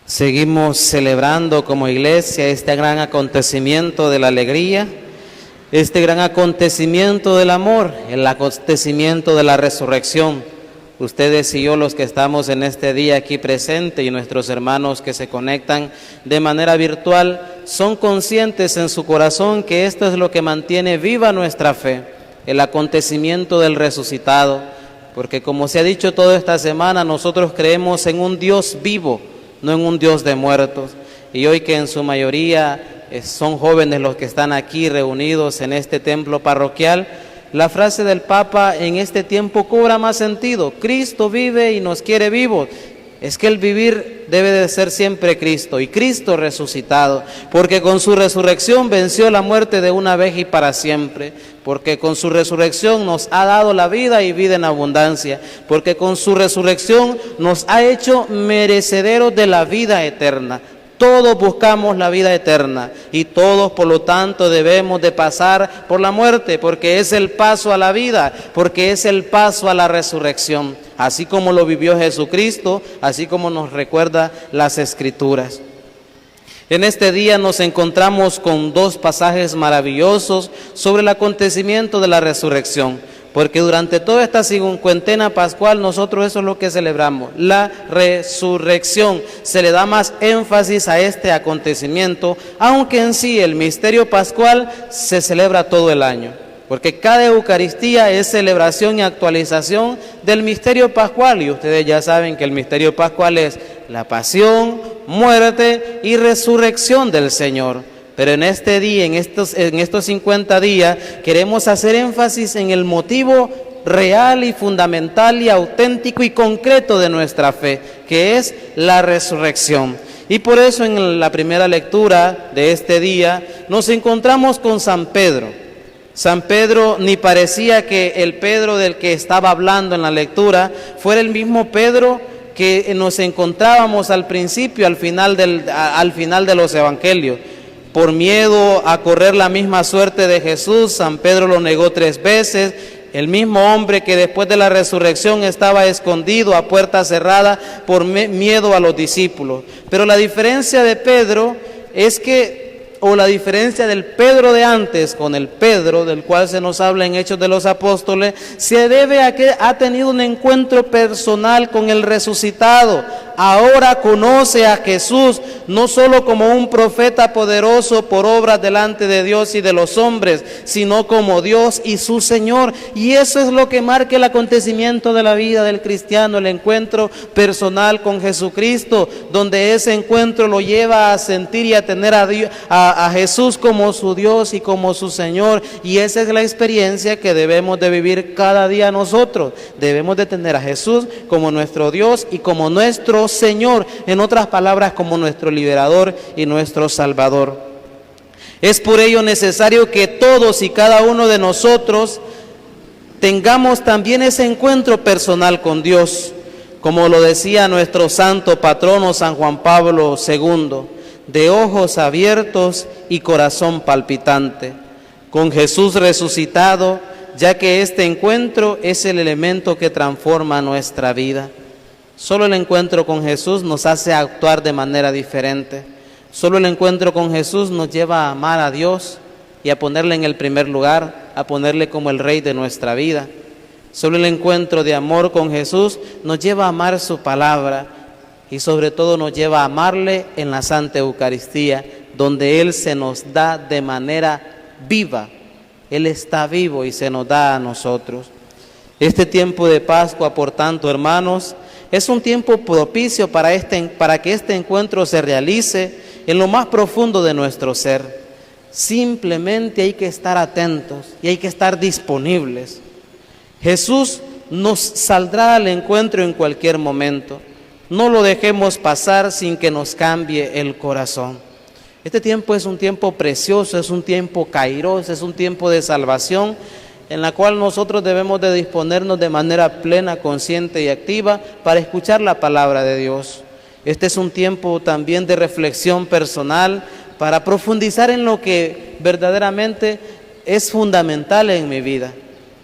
Seguimos celebrando como iglesia este gran acontecimiento de la alegría, este gran acontecimiento del amor, el acontecimiento de la resurrección. Ustedes y yo, los que estamos en este día aquí presentes, y nuestros hermanos que se conectan de manera virtual, son conscientes en su corazón que esto es lo que mantiene viva nuestra fe, el acontecimiento del resucitado, porque como se ha dicho toda esta semana, nosotros creemos en un Dios vivo, no en un Dios de muertos. Y hoy, que en su mayoría son jóvenes los que están aquí reunidos en este templo parroquial, la frase del Papa en este tiempo cobra más sentido: Cristo vive y nos quiere vivos. Es que el vivir debe de ser siempre Cristo, y Cristo resucitado, porque con su resurrección venció la muerte de una vez y para siempre, porque con su resurrección nos ha dado la vida y vida en abundancia, porque con su resurrección nos ha hecho merecederos de la vida eterna. Todos buscamos la vida eterna y todos, por lo tanto, debemos de pasar por la muerte, porque es el paso a la vida, porque es el paso a la resurrección, así como lo vivió Jesucristo, así como nos recuerda las Escrituras. En este día nos encontramos con dos pasajes maravillosos sobre el acontecimiento de la resurrección, porque durante toda esta cincuentena pascual nosotros eso es lo que celebramos, la resurrección. Se le da más énfasis a este acontecimiento, aunque en sí el misterio pascual se celebra todo el año, porque cada Eucaristía es celebración y actualización del misterio pascual, y ustedes ya saben que el misterio pascual es la pasión, muerte y resurrección del Señor. Pero en este día, en estos 50 días, queremos hacer énfasis en el motivo real y fundamental y auténtico y concreto de nuestra fe, que es la resurrección. Y por eso en la primera lectura de este día nos encontramos con San Pedro. San Pedro ni parecía que el Pedro del que estaba hablando en la lectura fuera el mismo Pedro que nos encontrábamos al principio, al final de los evangelios. Por miedo a correr la misma suerte de Jesús, San Pedro lo negó 3 veces, el mismo hombre que después de la resurrección estaba escondido a puerta cerrada por miedo a los discípulos. Pero la diferencia de Pedro es que, o la diferencia del Pedro de antes con el Pedro del cual se nos habla en Hechos de los Apóstoles, se debe a que ha tenido un encuentro personal con el resucitado. Ahora conoce a Jesús no solo como un profeta poderoso por obras delante de Dios y de los hombres, sino como Dios y su Señor. Y eso es lo que marca el acontecimiento de la vida del cristiano, el encuentro personal con Jesucristo, donde ese encuentro lo lleva a sentir y a tener a Jesús como su Dios y como su Señor. Y esa es la experiencia que debemos de vivir cada día nosotros. Debemos de tener a Jesús como nuestro Dios y como nuestro Señor, en otras palabras, como nuestro liberador y nuestro salvador. Es por ello necesario que todos y cada uno de nosotros tengamos también ese encuentro personal con Dios, como lo decía nuestro santo patrono San Juan Pablo II: de ojos abiertos y corazón palpitante, con Jesús resucitado, ya que este encuentro es el elemento que transforma nuestra vida. Solo el encuentro con Jesús nos hace actuar de manera diferente. Solo el encuentro con Jesús nos lleva a amar a Dios y a ponerle en el primer lugar, a ponerle como el Rey de nuestra vida. Solo el encuentro de amor con Jesús nos lleva a amar su palabra y sobre todo nos lleva a amarle en la Santa Eucaristía, donde Él se nos da de manera viva. Él está vivo y se nos da a nosotros. Este tiempo de Pascua, por tanto, hermanos, es un tiempo propicio para que este encuentro se realice en lo más profundo de nuestro ser. Simplemente hay que estar atentos y hay que estar disponibles. Jesús nos saldrá al encuentro en cualquier momento. No lo dejemos pasar sin que nos cambie el corazón. Este tiempo es un tiempo precioso, es un tiempo kairos, es un tiempo de salvación, en la cual nosotros debemos de disponernos de manera plena, consciente y activa para escuchar la palabra de Dios. Este es un tiempo también de reflexión personal para profundizar en lo que verdaderamente es fundamental en mi vida.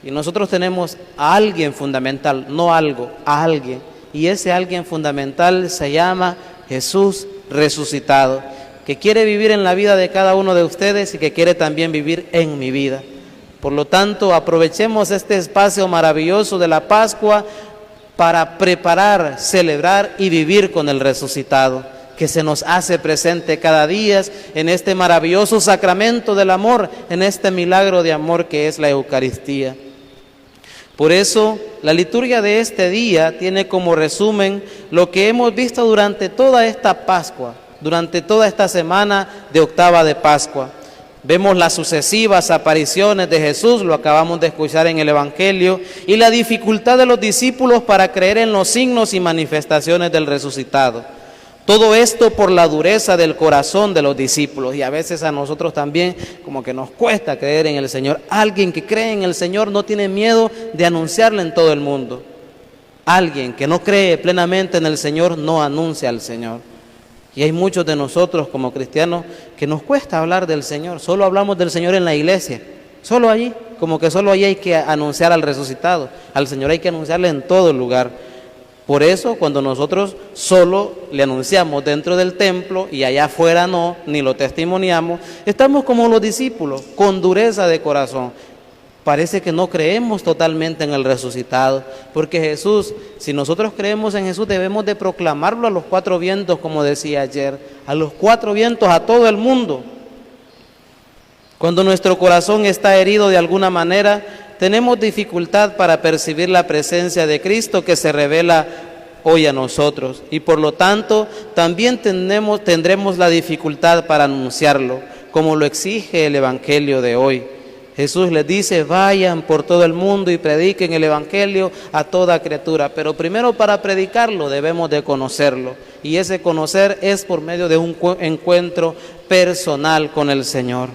Y nosotros tenemos a alguien fundamental, no algo, a alguien. Y ese alguien fundamental se llama Jesús resucitado, que quiere vivir en la vida de cada uno de ustedes y que quiere también vivir en mi vida. Por lo tanto, aprovechemos este espacio maravilloso de la Pascua para preparar, celebrar y vivir con el resucitado, que se nos hace presente cada día en este maravilloso sacramento del amor, en este milagro de amor que es la Eucaristía. Por eso, la liturgia de este día tiene como resumen lo que hemos visto durante toda esta Pascua, durante toda esta semana de octava de Pascua. Vemos las sucesivas apariciones de Jesús, lo acabamos de escuchar en el Evangelio, y la dificultad de los discípulos para creer en los signos y manifestaciones del resucitado. Todo esto por la dureza del corazón de los discípulos, y a veces a nosotros también como que nos cuesta creer en el Señor. Alguien que cree en el Señor no tiene miedo de anunciarle en todo el mundo. Alguien que no cree plenamente en el Señor no anuncia al Señor. Y hay muchos de nosotros como cristianos que nos cuesta hablar del Señor. Solo hablamos del Señor en la iglesia, solo allí, como que solo allí hay que anunciar al resucitado. Al Señor hay que anunciarle en todo lugar. Por eso, cuando nosotros solo le anunciamos dentro del templo y allá afuera no, ni lo testimoniamos, estamos como los discípulos, con dureza de corazón. Parece que no creemos totalmente en el resucitado, porque Jesús, si nosotros creemos en Jesús, debemos de proclamarlo a los cuatro vientos, como decía ayer, a los cuatro vientos, a todo el mundo. Cuando nuestro corazón está herido de alguna manera, tenemos dificultad para percibir la presencia de Cristo que se revela hoy a nosotros, y por lo tanto también tendremos la dificultad para anunciarlo, como lo exige el Evangelio de hoy. Jesús les dice: vayan por todo el mundo y prediquen el Evangelio a toda criatura, pero primero para predicarlo debemos de conocerlo, y ese conocer es por medio de un encuentro personal con el Señor.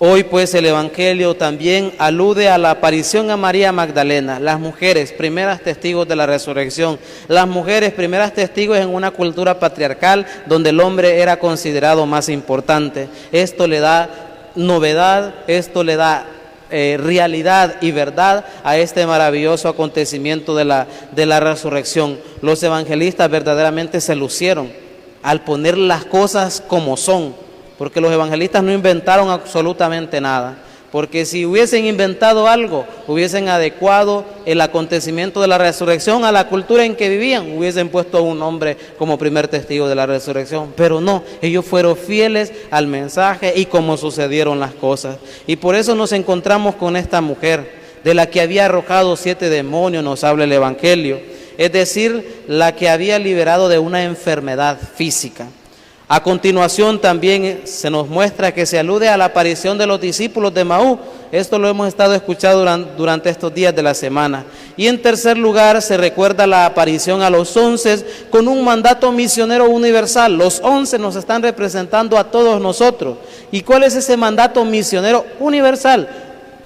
Hoy pues el Evangelio también alude a la aparición a María Magdalena, las mujeres, primeras testigos de la resurrección, las mujeres, primeras testigos en una cultura patriarcal donde el hombre era considerado más importante. Esto le da novedad, esto le da realidad y verdad a este maravilloso acontecimiento de la resurrección. Los evangelistas verdaderamente se lucieron al poner las cosas como son, porque los evangelistas no inventaron absolutamente nada, porque si hubiesen inventado algo, hubiesen adecuado el acontecimiento de la resurrección a la cultura en que vivían, hubiesen puesto a un hombre como primer testigo de la resurrección, pero no, ellos fueron fieles al mensaje y cómo sucedieron las cosas. Y por eso nos encontramos con esta mujer, de la que había arrojado 7 demonios, nos habla el Evangelio, es decir, la que había liberado de una enfermedad física. A continuación también se nos muestra que se alude a la aparición de los discípulos de Emaús. Esto lo hemos estado escuchando durante estos días de la semana. Y en tercer lugar se recuerda la aparición a los 11 con un mandato misionero universal. Los 11 nos están representando a todos nosotros. ¿Y cuál es ese mandato misionero universal?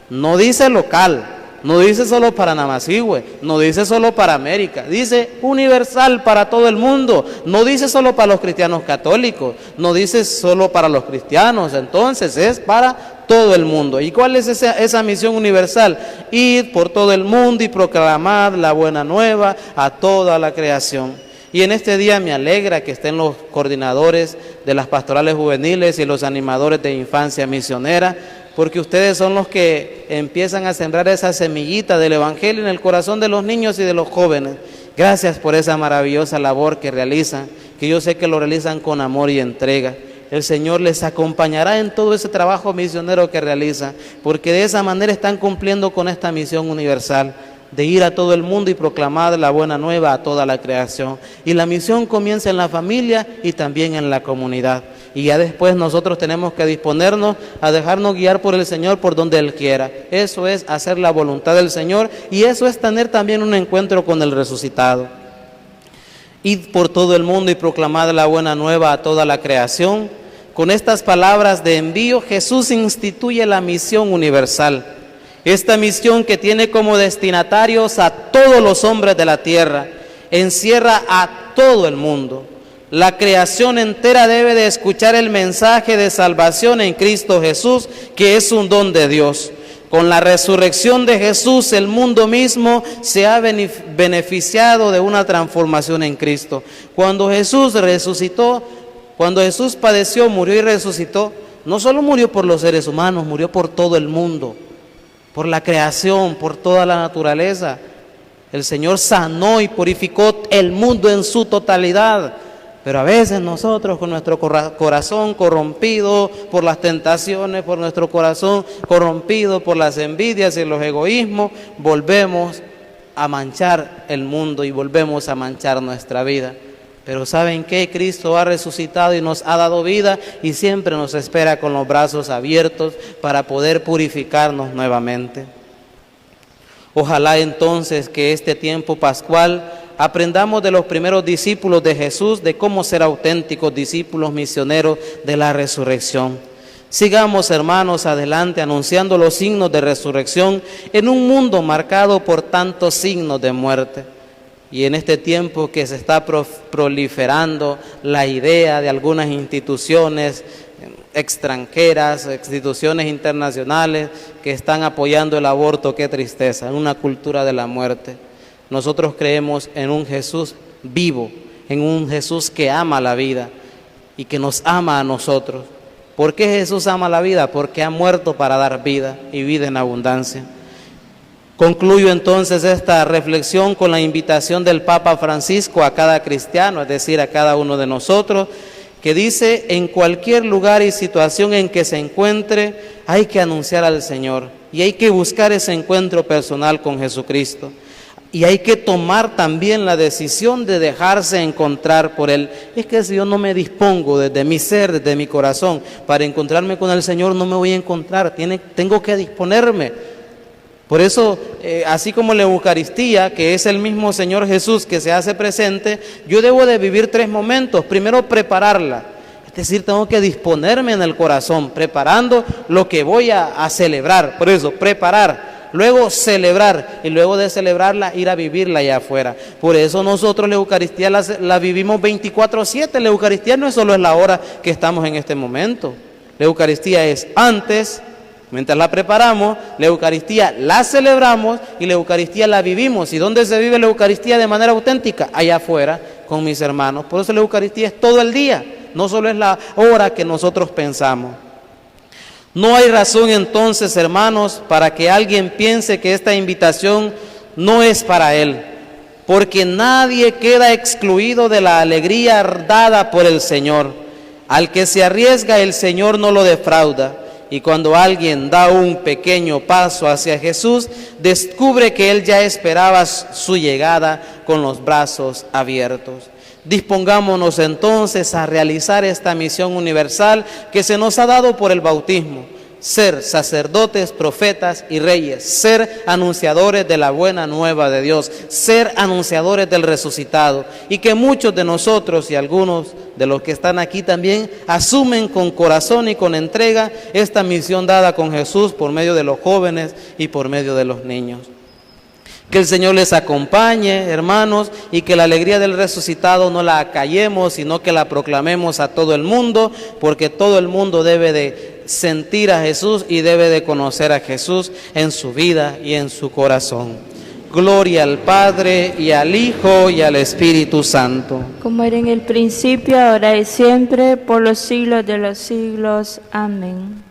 No dice local. No dice solo para Namasihue, no dice solo para América, dice universal para todo el mundo, no dice solo para los cristianos católicos, no dice solo para los cristianos, entonces es para todo el mundo. ¿Y cuál es esa misión universal? Ir por todo el mundo y proclamar la buena nueva a toda la creación. Y en este día me alegra que estén los coordinadores de las pastorales juveniles y los animadores de infancia misionera, porque ustedes son los que empiezan a sembrar esa semillita del Evangelio en el corazón de los niños y de los jóvenes. Gracias por esa maravillosa labor que realizan, que yo sé que lo realizan con amor y entrega. El Señor les acompañará en todo ese trabajo misionero que realizan, porque de esa manera están cumpliendo con esta misión universal, de ir a todo el mundo y proclamar la buena nueva a toda la creación. Y la misión comienza en la familia y también en la comunidad. Y ya después nosotros tenemos que disponernos a dejarnos guiar por el Señor por donde Él quiera. Eso es hacer la voluntad del Señor, y eso es tener también un encuentro con el resucitado. Id por todo el mundo y proclamad la buena nueva a toda la creación. Con estas palabras de envío, Jesús instituye la misión universal. Esta misión, que tiene como destinatarios a todos los hombres de la tierra, encierra a todo el mundo. La creación entera debe de escuchar el mensaje de salvación en Cristo Jesús, que es un don de Dios. Con la resurrección de Jesús, el mundo mismo se ha beneficiado de una transformación en Cristo. Cuando Jesús resucitó, cuando Jesús padeció, murió y resucitó, no solo murió por los seres humanos, murió por todo el mundo, por la creación, por toda la naturaleza. El Señor sanó y purificó el mundo en su totalidad. Pero a veces nosotros, con nuestro corazón corrompido por las tentaciones, por nuestro corazón corrompido por las envidias y los egoísmos, volvemos a manchar el mundo y volvemos a manchar nuestra vida. Pero ¿saben qué? Cristo ha resucitado y nos ha dado vida y siempre nos espera con los brazos abiertos para poder purificarnos nuevamente. Ojalá entonces que este tiempo pascual aprendamos de los primeros discípulos de Jesús de cómo ser auténticos discípulos misioneros de la resurrección. Sigamos, hermanos, adelante anunciando los signos de resurrección en un mundo marcado por tantos signos de muerte. Y en este tiempo que se está proliferando la idea de algunas instituciones extranjeras, instituciones internacionales que están apoyando el aborto, qué tristeza, en una cultura de la muerte. Nosotros creemos en un Jesús vivo, en un Jesús que ama la vida y que nos ama a nosotros. ¿Por qué Jesús ama la vida? Porque ha muerto para dar vida y vida en abundancia. Concluyo entonces esta reflexión con la invitación del Papa Francisco a cada cristiano, es decir, a cada uno de nosotros, que dice: en cualquier lugar y situación en que se encuentre, hay que anunciar al Señor y hay que buscar ese encuentro personal con Jesucristo. Y hay que tomar también la decisión de dejarse encontrar por Él. Es que si yo no me dispongo desde mi ser, desde mi corazón, para encontrarme con el Señor, no me voy a encontrar. Tengo que disponerme. Por eso, así como la Eucaristía, que es el mismo Señor Jesús que se hace presente, yo debo de vivir 3 momentos. Primero, prepararla. Es decir, tengo que disponerme en el corazón, preparando lo que voy a celebrar. Por eso, preparar. Luego celebrar, y luego de celebrarla, ir a vivirla allá afuera. Por eso nosotros la Eucaristía la vivimos 24/7. La Eucaristía no es solo la hora que estamos en este momento. La Eucaristía es antes, mientras la preparamos, la Eucaristía la celebramos y la Eucaristía la vivimos. ¿Y dónde se vive la Eucaristía de manera auténtica? Allá afuera, con mis hermanos. Por eso la Eucaristía es todo el día, no solo es la hora que nosotros pensamos. No hay razón entonces, hermanos, para que alguien piense que esta invitación no es para él, porque nadie queda excluido de la alegría dada por el Señor. Al que se arriesga, el Señor no lo defrauda. Y cuando alguien da un pequeño paso hacia Jesús, descubre que Él ya esperaba su llegada con los brazos abiertos. Dispongámonos entonces a realizar esta misión universal que se nos ha dado por el bautismo: ser sacerdotes, profetas y reyes, ser anunciadores de la buena nueva de Dios, ser anunciadores del resucitado, y que muchos de nosotros y algunos de los que están aquí también asumen con corazón y con entrega esta misión dada con Jesús por medio de los jóvenes y por medio de los niños. Que el Señor les acompañe, hermanos, y que la alegría del resucitado no la acallemos, sino que la proclamemos a todo el mundo, porque todo el mundo debe de sentir a Jesús y debe de conocer a Jesús en su vida y en su corazón. Gloria al Padre, y al Hijo, y al Espíritu Santo. Como era en el principio, ahora y siempre, por los siglos de los siglos. Amén.